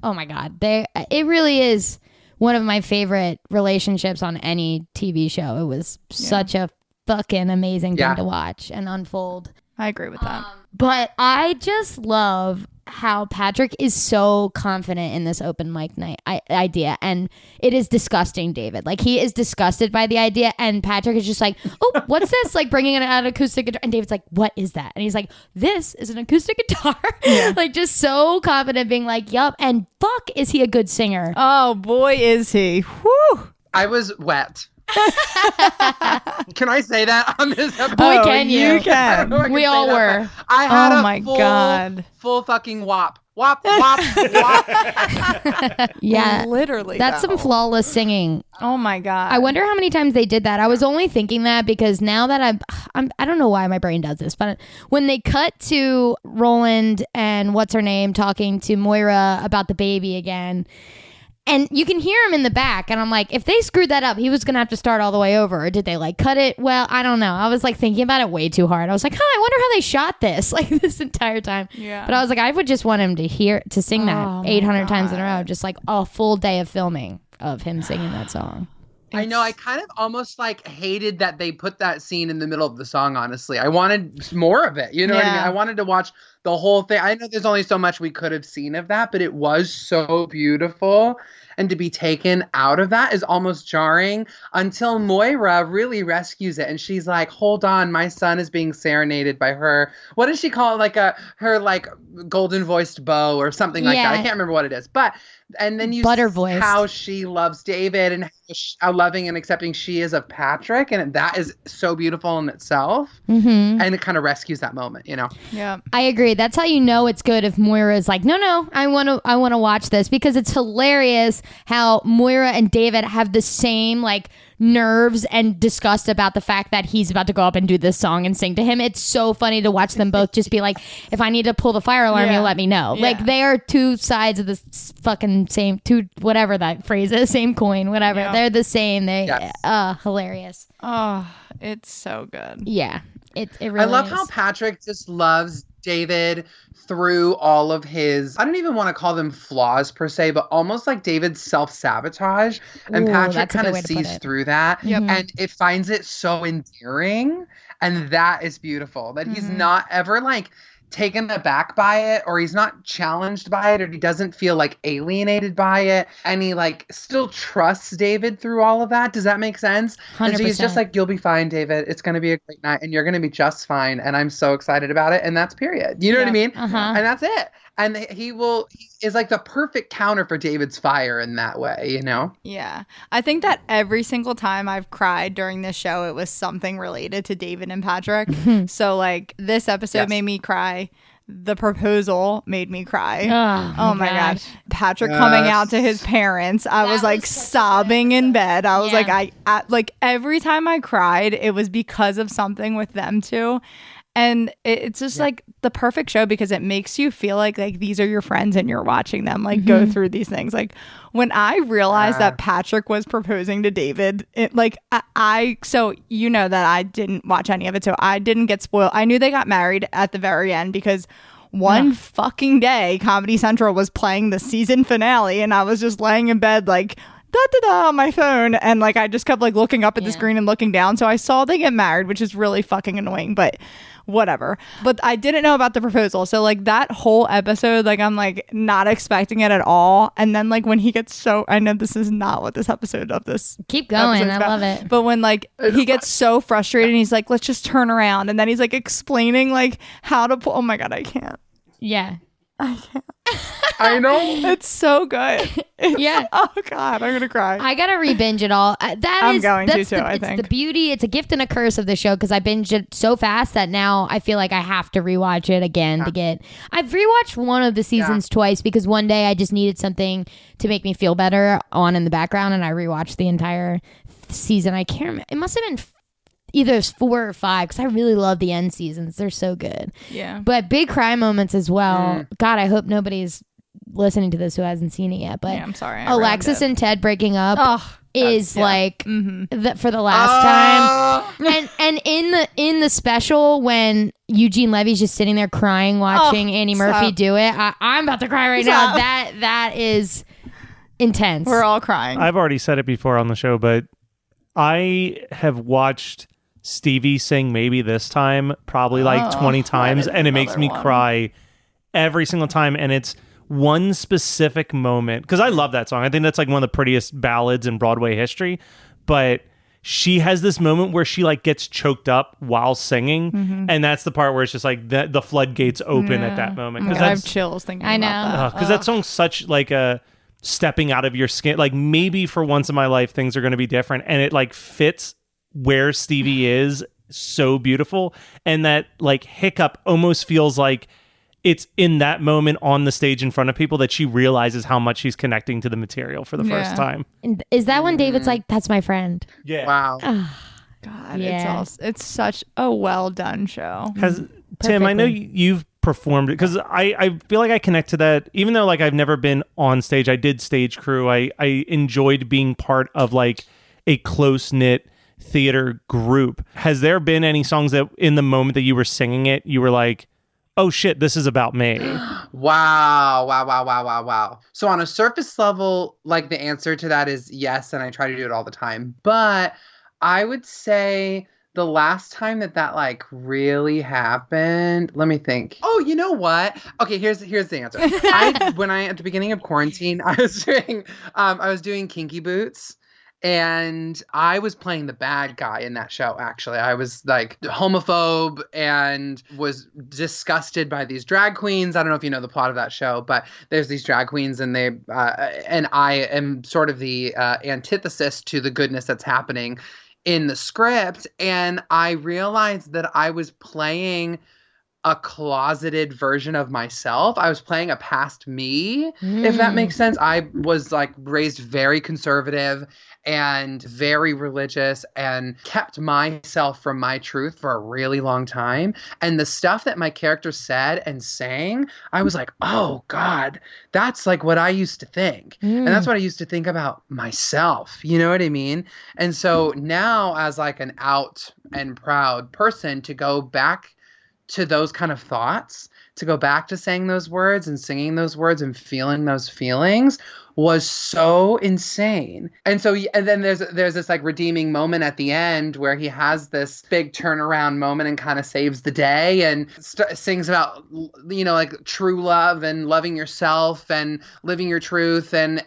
oh my God, it really is one of my favorite relationships on any TV show. It was such a fucking amazing thing to watch and unfold. I agree with that. But I just love how Patrick is so confident in this open mic night idea, and it is disgusting David. Like he is disgusted by the idea, and Patrick is just like, oh, what's this? Like bringing in an acoustic guitar, and David's like, what is that? And he's like, this is an acoustic guitar. Like just so confident, being like, yup. And fuck, is he a good singer? Oh boy, is he. Whew. I was wet. Can I say that on this episode? Boy, can you? You can. We all were. I had full fucking wop. Wop. Yeah. Literally. That's some flawless singing. Oh my God. I wonder how many times they did that. I was only thinking that because now that I don't know why my brain does this, but when they cut to Roland and what's her name talking to Moira about the baby again, and you can hear him in the back, and I'm like, if they screwed that up, he was going to have to start all the way over. Or did they like cut it? Well, I don't know. I was like thinking about it way too hard. I was like, I wonder how they shot this like this entire time. Yeah. But I was like, I would just want him to sing that 800 times in a row, just like a full day of filming of him singing that song. I know. I kind of almost like hated that they put that scene in the middle of the song, honestly. I wanted more of it. You know what I mean? I wanted to watch the whole thing. I know there's only so much we could have seen of that, but it was so beautiful. And to be taken out of that is almost jarring until Moira really rescues it. And she's like, hold on, my son is being serenaded by her. What does she call it? Like her like golden voiced beau or something like that. I can't remember what it is. And then you see how she loves David and how loving and accepting she is of Patrick. And that is so beautiful in itself. Mm-hmm. And it kind of rescues that moment, you know? Yeah. I agree. That's how you know it's good if Moira is like, no, I want to watch this, because it's hilarious how Moira and David have the same like nerves and disgust about the fact that he's about to go up and do this song and sing to him. It's so funny to watch them both just be like, if I need to pull the fire alarm, you'll let me know. Like they are two sides of the fucking same, whatever that phrase is, same coin, whatever. Yeah. They're the same. Hilarious. Oh, it's so good. Yeah. It really I love is. how Patrick just loves David through all of his, I don't even want to call them flaws per se, but almost like David's self-sabotage. And Patrick kind of sees through that. Yep. And it finds it so endearing. And that is beautiful. That he's not ever like taken aback by it, or he's not challenged by it, or he doesn't feel like alienated by it, and he like still trusts David through all of that. Does that make sense? 100%. And so he's just like, you'll be fine, David. It's going to be a great night and you're going to be just fine. And I'm so excited about it. And that's period. You know what I mean? And that's it. And he is like the perfect counter for David's fire in that way, you know? Yeah. I think that every single time I've cried during this show, it was something related to David and Patrick. So like this episode made me cry. The proposal made me cry. Oh my God. Patrick coming out to his parents. I was like sobbing in bed. I was like, I like every time I cried, it was because of something with them two. And it's just like the perfect show because it makes you feel like these are your friends and you're watching them like go through these things. Like when I realized that Patrick was proposing to David, so you know that I didn't watch any of it, so I didn't get spoiled. I knew they got married at the very end because one fucking day Comedy Central was playing the season finale and I was just laying in bed like on my phone, and like I just kept like looking up at the screen and looking down, so I saw they get married, which is really fucking annoying, but whatever. But I didn't know about the proposal, so like that whole episode, like I'm like not expecting it at all, and then like when he gets I know this is not what this episode of this keep going I love it, but when like he gets so frustrated and he's like, let's just turn around, and then he's like explaining like how to pull. Oh my God, I can't. I can't. I know. It's so good. Oh God, I'm gonna cry. I gotta re-binge it all. I'm going to too. I think it's the beauty. It's a gift and a curse of the show because I binged it so fast that now I feel like I have to rewatch it again to get. I've rewatched one of the seasons twice because one day I just needed something to make me feel better on in the background, and I rewatched the entire season. I can't remember. It must have been either 4 or 5 because I really love the end seasons. They're so good. Yeah. But big cry moments as well. God, I hope nobody's listening to this who hasn't seen it yet. But I'm sorry. Alexis and Ted breaking up is like for the last time. And in the special when Eugene Levy's just sitting there crying watching Annie Murphy do it, I'm about to cry right now. That is intense. We're all crying. I've already said it before on the show, but I have watched Stevie sing Maybe This Time probably like 20 times, and it makes me cry every single time. And it's one specific moment because I love that song. I think that's like one of the prettiest ballads in Broadway history. But she has this moment where she like gets choked up while singing, and that's the part where it's just like the floodgates open at that moment. I have chills thinking about that. Because that song's such like a stepping out of your skin. Like maybe for once in my life things are going to be different, and it like fits where Stevie is so beautiful. And that like hiccup almost feels like it's in that moment on the stage in front of people that she realizes how much she's connecting to the material for the first time. And is that when David's like, that's my friend? Yeah. Wow. God, it's such a well done show. Tim, I know you've performed it because I feel like I connect to that, even though like I've never been on stage. I did stage crew. I enjoyed being part of like a close-knit theater group. Has there been any songs that in the moment that you were singing it, you were like, oh shit, this is about me? Wow. So on a surface level, like the answer to that is yes, and I try to do it all the time. But I would say the last time that like really happened, let me think. Oh, you know what? Okay, here's the answer. When at the beginning of quarantine, I was doing Kinky Boots. And I was playing the bad guy in that show, actually. I was like homophobe and was disgusted by these drag queens. I don't know if you know the plot of that show, but there's these drag queens and and I am sort of the antithesis to the goodness that's happening in the script. And I realized that I was playing a closeted version of myself. I was playing a past me, if that makes sense. I was like raised very conservative and very religious and kept myself from my truth for a really long time. And the stuff that my character said and sang, I was like, oh God, that's like what I used to think. And that's what I used to think about myself. You know what I mean? And so now as like an out and proud person to go back to those kind of thoughts, to go back to saying those words and singing those words and feeling those feelings was so insane. And so, and then there's this like redeeming moment at the end where he has this big turnaround moment and kind of saves the day and sings about, like true love and loving yourself and living your truth. And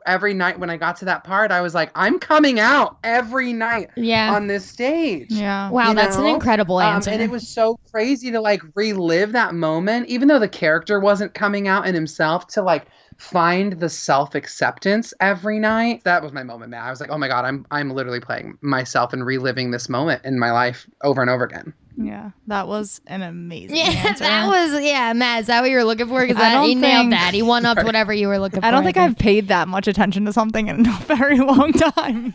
every night when I got to that part, I was like, I'm coming out every night on this stage. Yeah. Wow, that's an incredible answer. And it was so crazy to like relive that moment, even though the character wasn't coming out in himself, to like find the self-acceptance every night. That was my moment, man. I was like, oh my God, I'm literally playing myself and reliving this moment in my life over and over again. Yeah, that was an amazing answer. That was, Matt, is that what you were looking for? Because he nailed that. He one-upped whatever you were looking for. I don't think I've paid that much attention to something in a very long time.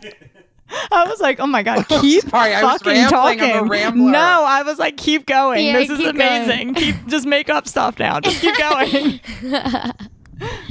I was like, oh my God, keep fucking talking. I'm a rambler. No, I was like, keep going. This is amazing. Just make up stuff now. Just keep going.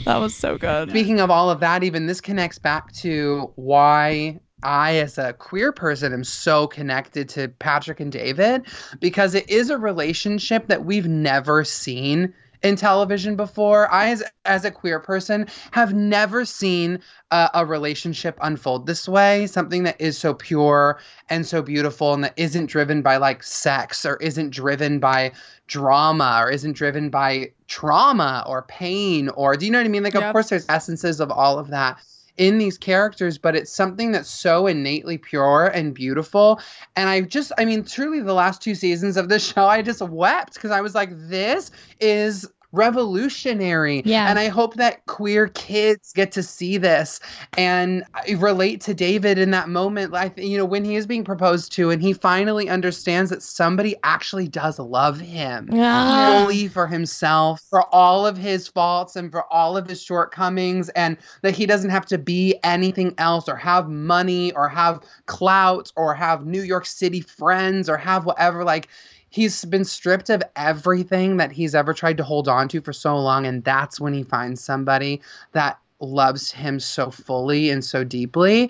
That was so good. Speaking of all of that, even this connects back to why I, as a queer person, am so connected to Patrick and David, because it is a relationship that we've never seen in television before. I, as a queer person, have never seen a relationship unfold this way. Something that is so pure and so beautiful and that isn't driven by like sex or isn't driven by drama or isn't driven by trauma or pain or, do you know what I mean? Like, of course, there's essences of all of that in these characters, but it's something that's so innately pure and beautiful. And truly the last 2 seasons of this show, I just wept because I was like, this is revolutionary. Yeah. And I hope that queer kids get to see this and relate to David in that moment. Like, when he is being proposed to and he finally understands that somebody actually does love him fully for himself, for all of his faults and for all of his shortcomings, and that he doesn't have to be anything else or have money or have clout or have New York City friends or have whatever. Like, he's been stripped of everything that he's ever tried to hold on to for so long. And that's when he finds somebody that loves him so fully and so deeply.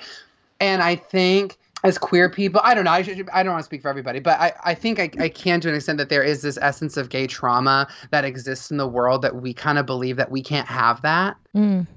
And I think as queer people, I don't know, I don't want to speak for everybody, but I think I can, to an extent, that there is this essence of gay trauma that exists in the world that we kind of believe that we can't have that.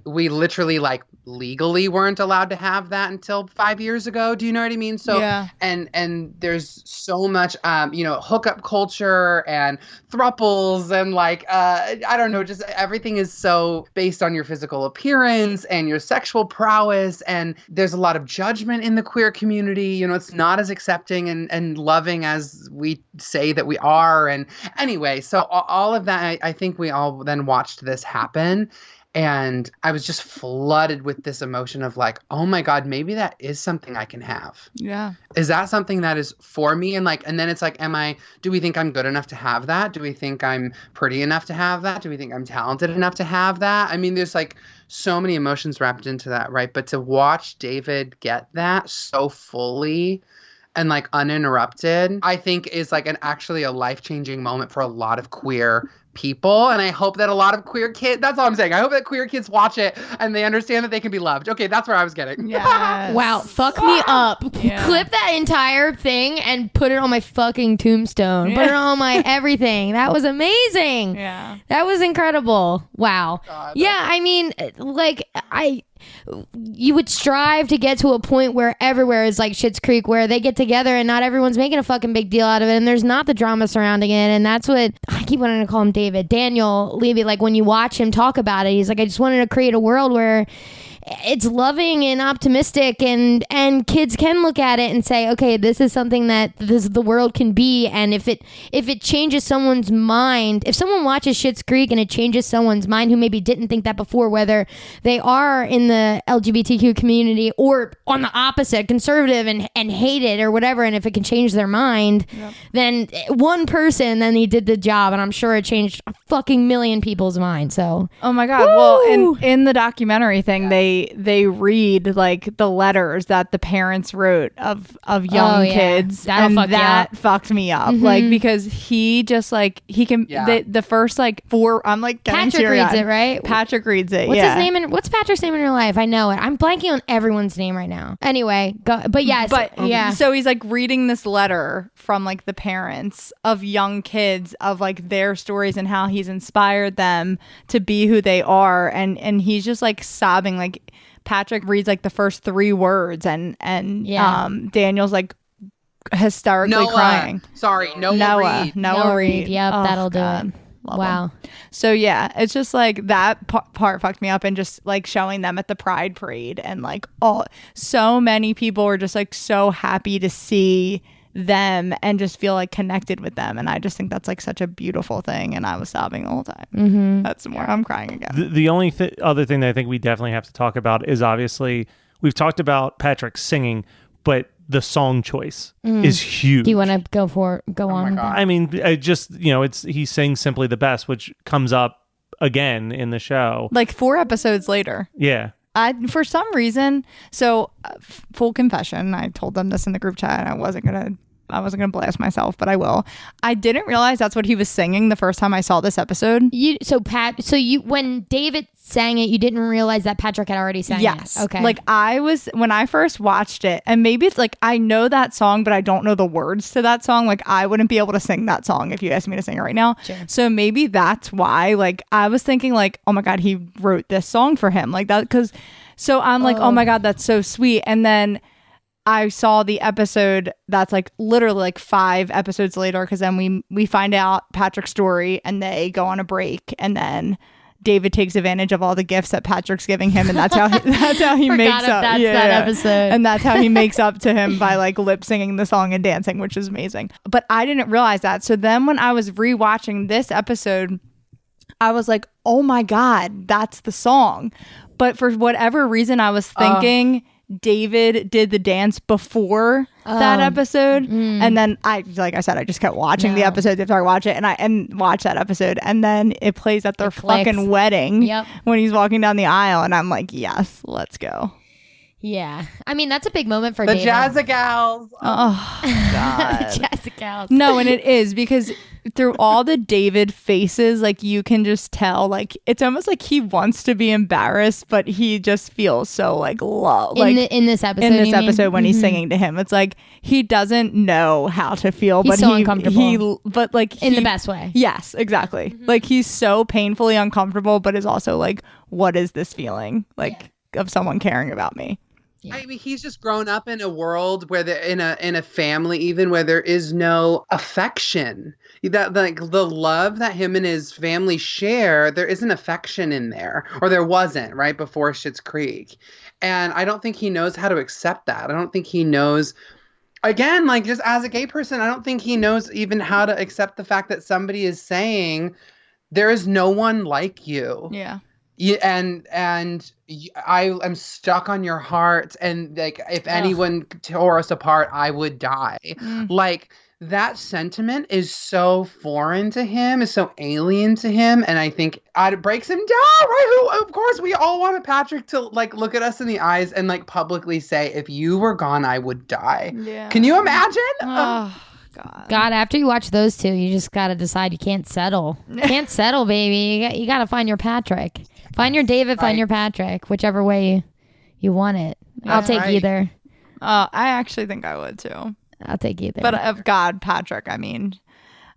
We literally legally weren't allowed to have that until 5 years ago. Do you know what I mean? So, and there's so much, hookup culture and thruples and I don't know, just everything is so based on your physical appearance and your sexual prowess. And there's a lot of judgment in the queer community. It's not as accepting and loving as we say that we are. And anyway, so all of that, I think we all then watched this happen. And I was just flooded with this emotion of like, oh my God, maybe that is something I can have. Yeah. Is that something that is for me? And then it's like, do we think I'm good enough to have that? Do we think I'm pretty enough to have that? Do we think I'm talented enough to have that? I mean, there's so many emotions wrapped into that, right? But to watch David get that so fully and uninterrupted, I think is actually a life-changing moment for a lot of queer people. And I hope that a lot of queer kids, that's all I'm saying. I hope that queer kids watch it and they understand that they can be loved. Okay, that's where I was getting. Yes. Wow, fuck me up. Yeah. Clip that entire thing and put it on my fucking tombstone. Yeah. Put it on my everything. That was amazing. Yeah. That was incredible. Wow. God, yeah, I mean, you would strive to get to a point where everywhere is like Schitt's Creek, where they get together and not everyone's making a fucking big deal out of it, and there's not the drama surrounding it. And that's what I keep wanting to call him Daniel Levy. When you watch him talk about it, he's like, I just wanted to create a world where it's loving and optimistic, and kids can look at it and say, okay, this is something that the world can be. And if it changes someone's mind, if someone watches Schitt's Creek and it changes someone's mind who maybe didn't think that before, whether they are in the LGBTQ community or on the opposite, conservative and hate it or whatever, and if it can change their mind, then one person, then he did the job, and I'm sure it changed a fucking million people's minds. So, oh my God. Woo! Well, in the documentary thing, they they read like the letters that the parents wrote of young kids. That'll and that fucked me up. Like, because he just like, he can, the first like 4, I'm like getting Patrick reads it, right? Patrick reads it. What's his name? What's Patrick's name in real life? I know it. I'm blanking on everyone's name right now. Anyway, but yes. So he's like reading this letter from like the parents of young kids of like their stories and how he's inspired them to be who they are, and he's just like sobbing. Like Patrick reads like the first 3 words, and Daniel's like hysterically crying. Noah Reed. Yep, that'll do it. Wow. So yeah, it's just like that part fucked me up, and just like showing them at the Pride Parade, and like so many people were just like so happy to see them and just feel like connected with them, and I just think that's like such a beautiful thing, and I was sobbing the whole time. That's more, I'm crying again. The only other thing that I think we definitely have to talk about is, obviously we've talked about Patrick singing, but the song choice is huge. Do you want to go on with that? I mean, he sings Simply the Best, which comes up again in the show like 4 episodes later. Yeah. For some reason, so full confession, I told them this in the group chat, and I wasn't gonna blast myself, but I will. I didn't realize that's what he was singing the first time I saw this episode. When David sang it, you didn't realize that Patrick had already sang it. Yes. Okay. Like when I first watched it, and maybe it's like I know that song, but I don't know the words to that song. Like I wouldn't be able to sing that song if you asked me to sing it right now. Sure. So maybe that's why. Like I was thinking, like, oh my God, he wrote this song for him, like that. So I'm like, oh my God, that's so sweet. And then I saw the episode that's like literally like 5 episodes later, because then we find out Patrick's story, and they go on a break, and then David takes advantage of all the gifts that Patrick's giving him, and that's how he makes up. That's that episode, and that's how he makes up to him by like lip singing the song and dancing, which is amazing. But I didn't realize that. So then when I was rewatching this episode, I was like, oh my God, that's the song. But for whatever reason, I was thinking David did the dance before that episode, and then I just kept watching the episode after I watch it, and watch that episode, and then it plays at their fucking wedding when he's walking down the aisle, and I'm like, yes, let's go. Yeah, I mean that's a big moment for the David. Jazzagals. Oh God, Jazzagals. No, and it is, because through all the David faces, like you can just tell, like it's almost like he wants to be embarrassed, but he just feels so like love. Like in this episode, when he's singing to him, it's like he doesn't know how to feel, he's but so uncomfortable. But like in the best way. Yes, exactly. Like he's so painfully uncomfortable, but is also like, what is this feeling like of someone caring about me? Yeah. I mean, he's just grown up in a world where in a family, even where there is no affection. That like the love that him and his family share, there isn't affection in there, or there wasn't right before Schitt's Creek. And I don't think he knows how to accept that. I don't think he knows. Again, like just as a gay person, I don't think he knows even how to accept the fact that somebody is saying there is no one like you. Yeah. And I am stuck on your heart, and like if anyone tore us apart, I would die. Like that sentiment is so foreign to him, is so alien to him, and I think it breaks him down. Right? Of course, we all wanted Patrick to like look at us in the eyes and like publicly say, "If you were gone, I would die." Yeah. Can you imagine? God, after you watch those two, you just got to decide you can't settle. Can't settle, baby. You got to find your Patrick. Find your David, find your Patrick, whichever way you want it. I'll take either. I actually think I would too. I'll take either. But of God, Patrick, I mean,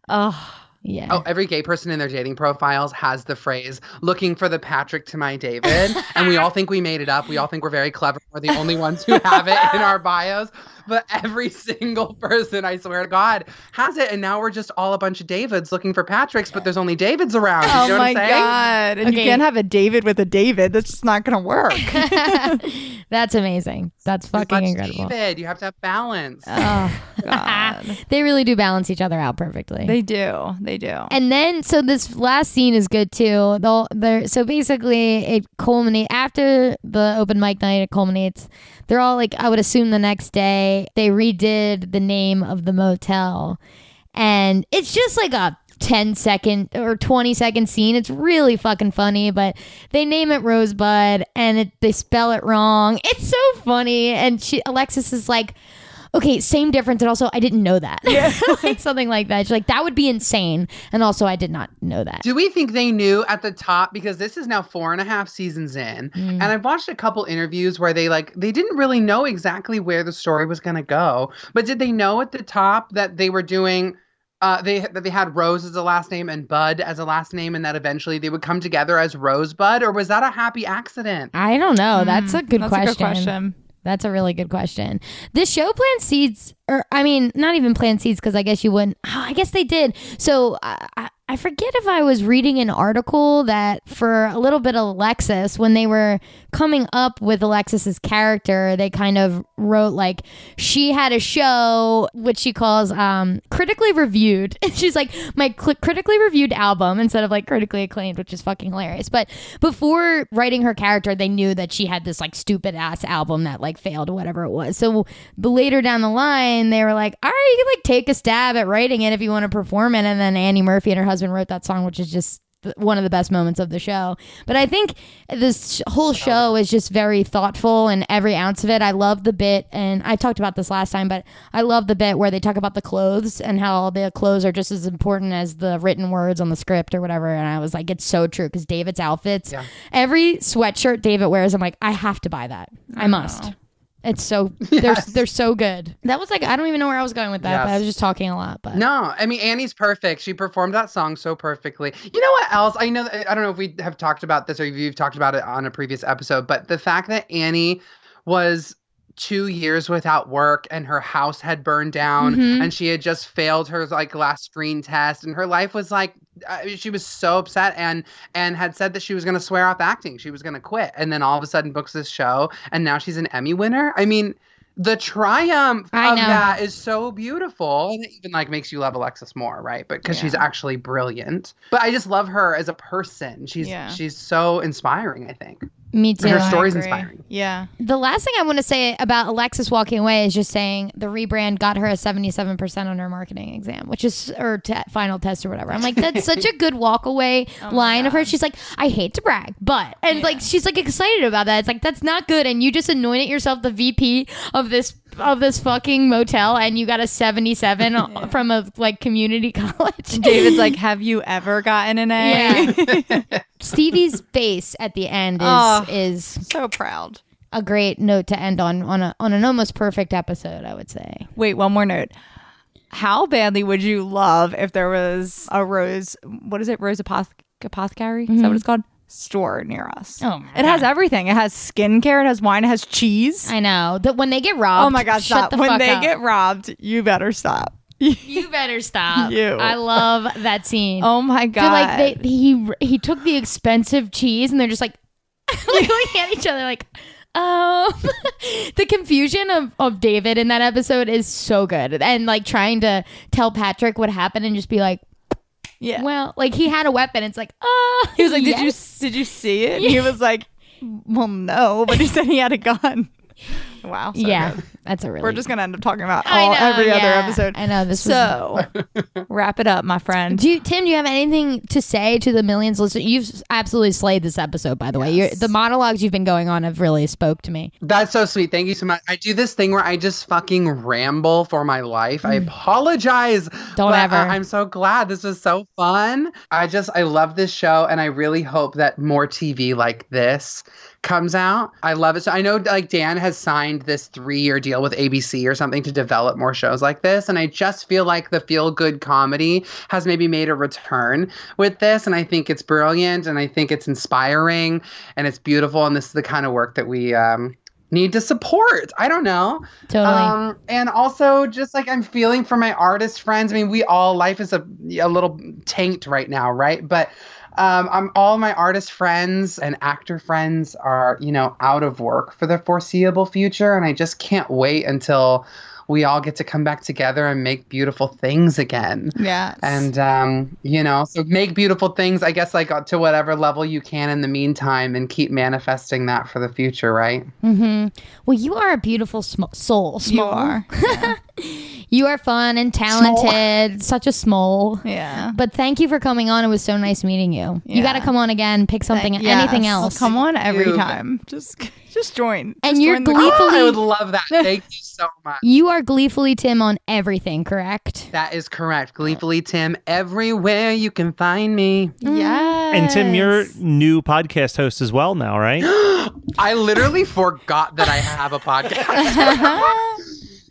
yeah. Oh, every gay person in their dating profiles has the phrase, looking for the Patrick to my David. And we all think we made it up. We all think we're very clever. We're the only ones who have it in our bios. But every single person, I swear to God, has it. And now we're just all a bunch of Davids looking for Patricks, but there's only Davids around. You know what I'm saying? God. And you can't have a David with a David. That's just not going to work. That's amazing. That's fucking incredible. David, you have to have balance. Oh, God. They really do balance each other out perfectly. They do. They do. And then, so this last scene is good too. So basically, it culminates after the open mic night. It culminates. They're all like, I would assume the next day, they redid the name of the motel. And it's just like a 10-second or 20-second scene. It's really fucking funny, but they name it Rosebud and they spell it wrong. It's so funny. And Alexis is like, okay, same difference, and also I didn't know that. Yeah. Like something like that. She's like, that would be insane. And also I did not know that. Do we think they knew at the top? Because this is now 4.5 seasons in. And I've watched a couple interviews where they didn't really know exactly where the story was going to go. But did they know at the top that they were doing... they had Rose as a last name and Bud as a last name, and that eventually they would come together as Rosebud? Or was that a happy accident? I don't know. That's a good question. That's a really good question. This show plants seeds, or I mean, not even plant seeds, because I guess you wouldn't. Oh, I guess they did. So I forget if I was reading an article that for a little bit of Alexis, when they were coming up with Alexis's character, they kind of wrote like she had a show which she calls critically reviewed. And she's like, my critically reviewed album instead of like critically acclaimed, which is fucking hilarious. But before writing her character, they knew that she had this like stupid ass album that like failed or whatever it was. So later down the line, they were like, all right, you can like take a stab at writing it if you want to perform it. And then Annie Murphy and her husband wrote that song, which is just one of the best moments of the show. But I think this whole show is just very thoughtful, and every ounce of it. I love the bit, and I talked about this last time, but I love the bit where they talk about the clothes and how the clothes are just as important as the written words on the script or whatever. And I was like, it's so true, because David's outfits, every sweatshirt David wears, I'm like, I have to buy that. I must. It's so they're so good. That was like, I don't even know where I was going with that, but I was just talking a lot. But no, I mean, Annie's perfect. She performed that song so perfectly. You know what else? I don't know if we have talked about this or if you've talked about it on a previous episode, but the fact that Annie was 2 years without work and her house had burned down and she had just failed her like last screen test, and her life was like, she was so upset and had said that she was going to swear off acting. She was going to quit. And then all of a sudden books this show, and now she's an Emmy winner. I mean, the triumph of that is so beautiful. And it even like makes you love Alexis more, right? But because she's actually brilliant. But I just love her as a person. She's so inspiring, I think. Me too. Her story's inspiring. Yeah. The last thing I want to say about Alexis walking away is just saying the rebrand got her a 77% on her marketing exam, which is her final test or whatever. I'm like, that's such a good walk away line of her. She's like, I hate to brag, but like she's like excited about that. It's like, that's not good, and you just anointed yourself the VP of this fucking motel, and you got a 77 from a like community college. David's like, have you ever gotten an A? Yeah. Stevie's face at the end is so proud. A great note to end on an almost perfect episode, I would say. Wait, one more note. How badly would you love if there was a Rose Apothecary? Is that what it's called? Store near us. Oh my God. It has everything. It has skincare, it has wine, it has cheese. I know. That when they get robbed. Oh my God, stop. When they get robbed, you better stop. You better stop. I love that scene. Oh my God. They're like he took the expensive cheese, and they're just like looking at each other like, the confusion of David in that episode is so good. And like trying to tell Patrick what happened and just be like, yeah, well, like he had a weapon. It's like, he was like, did you see it? Yeah. He was like, well, no, but he said he had a gun. Wow. So good. That's a really. We're just gonna end up talking about every other episode. I know this. Wrap it up, my friend. Tim, do you have anything to say to the millions listeners? You've absolutely slayed this episode, by the way. The monologues you've been going on have really spoke to me. That's so sweet. Thank you so much. I do this thing where I just fucking ramble for my life. I apologize. Don't ever. I'm so glad. This was so fun. I love this show, and I really hope that more TV like this comes out. I love it. So I know like Dan has signed this 3-year deal with ABC or something to develop more shows like this. And I just feel like the feel-good comedy has maybe made a return with this. And I think it's brilliant, and I think it's inspiring, and it's beautiful. And this is the kind of work that we need to support. I don't know. Totally. And also just like I'm feeling for my artist friends. I mean, life is a little tanked right now, right? But all my artist friends and actor friends are, out of work for the foreseeable future. And I just can't wait until we all get to come back together and make beautiful things again. Yeah. And, so make beautiful things, I guess, like to whatever level you can in the meantime, and keep manifesting that for the future, right? Mm-hmm. Well, you are a beautiful soul. You are. Yeah. You are fun and talented. Such a smole. Yeah. But thank you for coming on. It was so nice meeting you. Yeah. You got to come on again. Pick something, anything else. Come on every time. Just join. And you're gleefully. I would love that. Thank you so much. You are gleefully Tim on everything, correct? That is correct. Gleefully Tim, everywhere you can find me. Yes. And Tim, you're new podcast host as well now, right? I literally forgot that I have a podcast.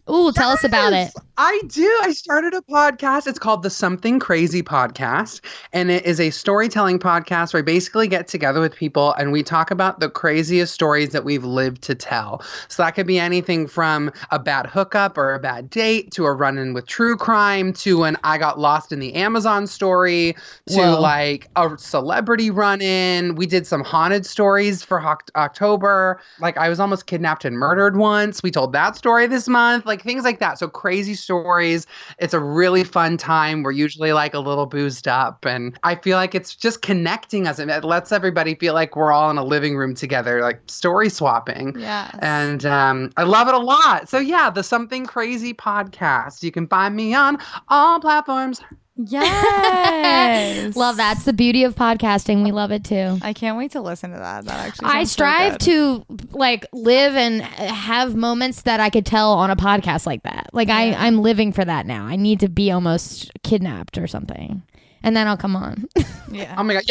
Ooh, tell us about it. I do. I started a podcast. It's called the Something Crazy Podcast. And it is a storytelling podcast where I basically get together with people and we talk about the craziest stories that we've lived to tell. So that could be anything from a bad hookup or a bad date to a run-in with true crime to an I got lost in the Amazon story to like a celebrity run-in. We did some haunted stories for October. Like I was almost kidnapped and murdered once. We told that story this month. Like things like that. So crazy stories. It's a really fun time. We're usually like a little boozed up. And I feel like it's just connecting us. It lets everybody feel like we're all in a living room together, like story swapping. Yeah. And I love it a lot. So yeah, the Something Crazy Podcast. You can find me on all platforms. Yes. Love that. It's the beauty of podcasting. We love it too. I can't wait to listen to that. That actually I strive to like live and have moments that I could tell on a podcast like that. Like I'm living for that now. I need to be almost kidnapped or something. And then I'll come on. Yeah. Oh my God.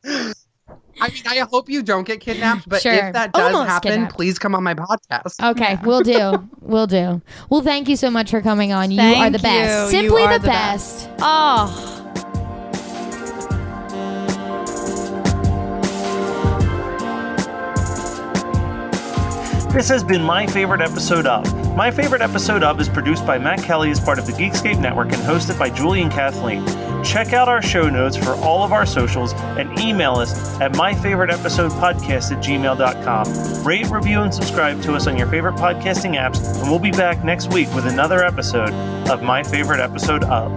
Yeah. I mean, I hope you don't get kidnapped, but if that does happen, kidnapped. Please come on my podcast. Okay, yeah. We'll do. We'll do. Well, thank you so much for coming on. You are the best. Simply the best. Oh. This has been My Favorite Episode Of. My Favorite Episode Of is produced by Matt Kelly as part of the Geekscape Network and hosted by Julie and Kathleen. Check out our show notes for all of our socials and email us at myfavoriteepisodepodcast@gmail.com. Rate, review, and subscribe to us on your favorite podcasting apps, and we'll be back next week with another episode of My Favorite Episode Of.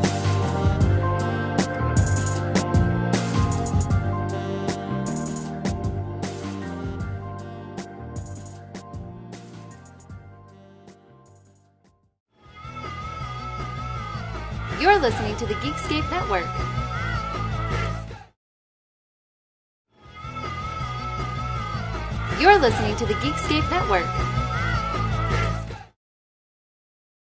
You're listening to the Geekscape Network. You're listening to the Geekscape Network.